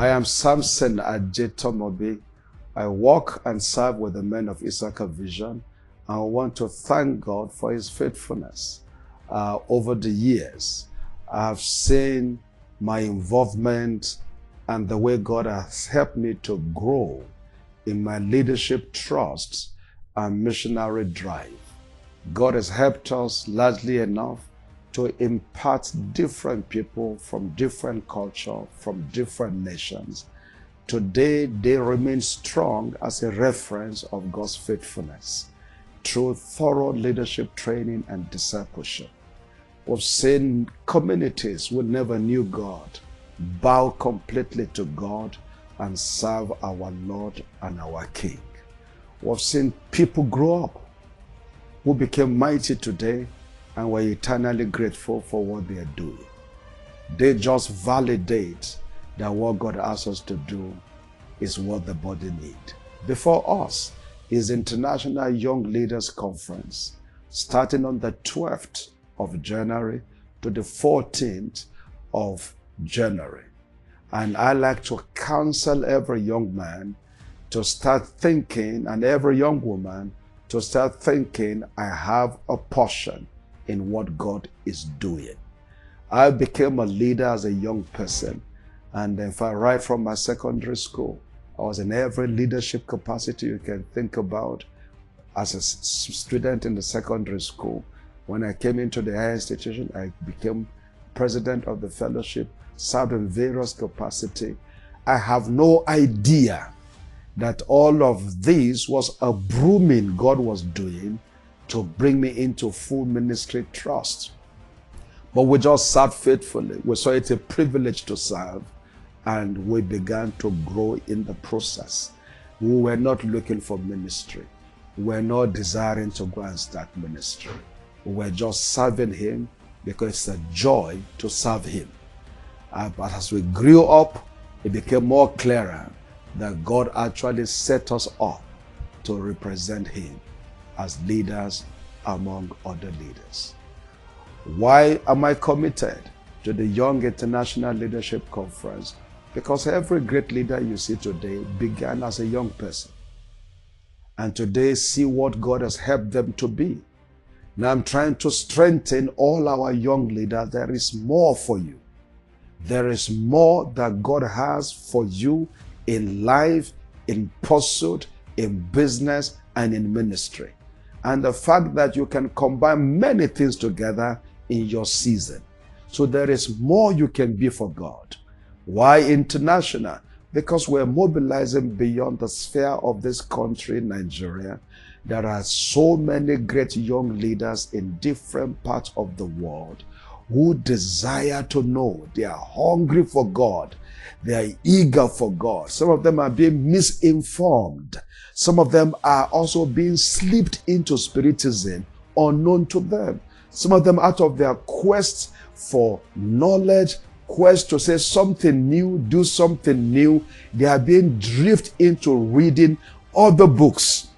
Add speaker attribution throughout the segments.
Speaker 1: I am Samson Ajetomobi. I work and serve with the men of Issachar Vision. I want to thank God for His faithfulness. Over the years, I have seen my involvement and the way God has helped me to grow in my leadership trust and missionary drive. God has helped us largely enough to impart different people from different culture, from different nations. Today, they remain strong as a reference of God's faithfulness through thorough leadership training and discipleship. We've seen communities who never knew God bow completely to God and serve our Lord and our King. We've seen people grow up who became mighty today and were eternally grateful for what they are doing. They just validate that what God asks us to do is what the body needs. Before us is International Young Leaders Conference, starting on the 12th of January to the 14th of January. And I like to counsel every young man to start thinking, and every young woman to start thinking, I have a portion in what God is doing. I became a leader as a young person, and in fact, right from my secondary school, I was in every leadership capacity you can think about as a student in the secondary school. When I came into the higher institution, I became president of the fellowship, served in various capacity. I have no idea that all of this was a brooming God was doing to bring me into full ministry trust. But we just served faithfully. We saw it a privilege to serve, and we began to grow in the process. We were not looking for ministry. We were not desiring to go and start ministry. We were just serving Him because it's a joy to serve Him. But as we grew up, it became more clearer that God actually set us up to represent Him as leaders among other leaders. Why am I committed to the Young International Leadership Conference? Because every great leader you see today began as a young person. And today see what God has helped them to be. Now I'm trying to strengthen all our young leaders. There is more for you. There is more that God has for you in life, in pursuit, in business, and in ministry. And the fact that you can combine many things together in your season. So there is more you can be for God. Why international? Because we're mobilizing beyond the sphere of this country, Nigeria. There are so many great young leaders in different parts of the world who desire to know. They are hungry for God. They are eager for God. Some of them are being misinformed. Some of them are also being slipped into spiritism unknown to them. Some of them, out of their quest for knowledge, quest to say something new, do something new, they are being drifted into reading other books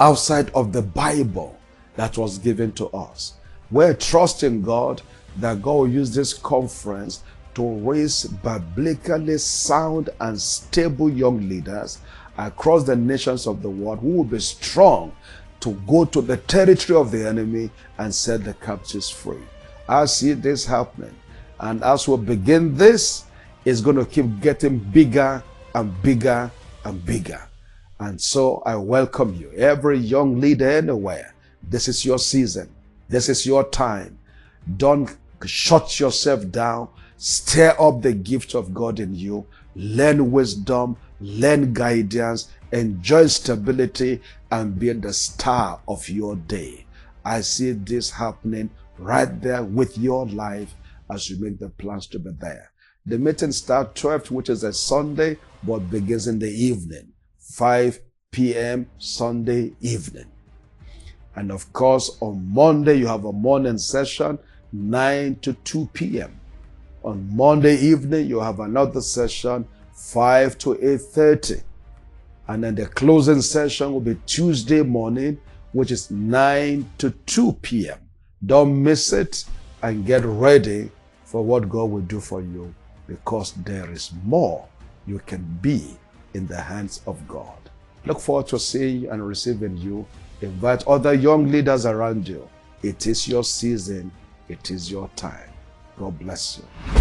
Speaker 1: outside of the Bible that was given to us. We're trusting God that God will use this conference to raise biblically sound and stable young leaders across the nations of the world who will be strong to go to the territory of the enemy and set the captives free. I see this happening. And as we begin this, it's going to keep getting bigger and bigger and bigger. And so I welcome you, every young leader anywhere. This is your season. This is your time. Don't shut yourself down. Stir up the gift of God in you. Learn wisdom, learn guidance, enjoy stability, and be the star of your day. I see this happening right there with your life as you make the plans to be there. The meeting starts 12th, which is a Sunday, but begins in the evening, 5 p.m. Sunday evening. And of course, on Monday, you have a morning session, 9 to 2 p.m. On Monday evening, you have another session, 5 to 8:30. And then the closing session will be Tuesday morning, which is 9 to 2 p.m. Don't miss it and get ready for what God will do for you, because there is more you can be in the hands of God. Look forward to seeing and receiving you. Invite other young leaders around you. It is your season. It is your time. God bless you.